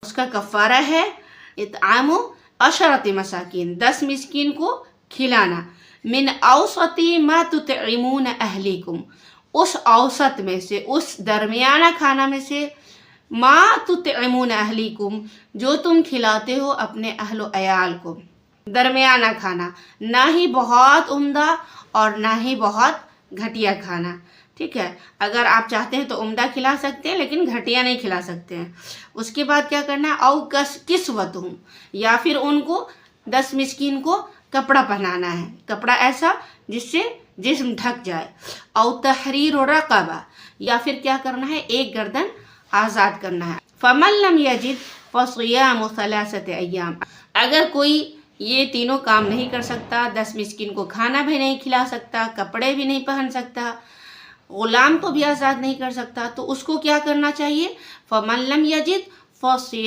اس کا کفارہ ہے اطعام 10 مساکین، 10 مسکین کو کھلانا، من اوسط ما تطعمون اہلیکم، اس اوسط میں سے، اس درمیانہ کھانا میں سے، ما تطعمون اہلیکم، جو تم کھلاتے ہو اپنے اہل و عیال کو، درمیانہ کھانا، نہ ہی بہت عمدہ اور نہ ہی بہت گھٹیا کھانا، ٹھیک ہے؟ اگر آپ چاہتے ہیں تو عمدہ کھلا سکتے ہیں لیکن گھٹیا نہیں کھلا سکتے ہیں۔ اس کے بعد کیا کرنا ہے، او کسوتہم، یا پھر ان کو 10 مسکین کو کپڑا پہنانا ہے، کپڑا ایسا جس سے جسم ڈھک جائے، او تحریر رقبہ، یا پھر کیا کرنا ہے، ایک گردن آزاد کرنا ہے۔ فمن لم یجد فصیام 3 ایام، اگر کوئی یہ تینوں کام نہیں کر سکتا، 10 مسکین کو کھانا بھی نہیں کھلا سکتا، کپڑے بھی نہیں پہن سکتا، غلام کو بھی آزاد نہیں کر سکتا، تو اس کو کیا کرنا چاہیے، فمن لم یجد فصیام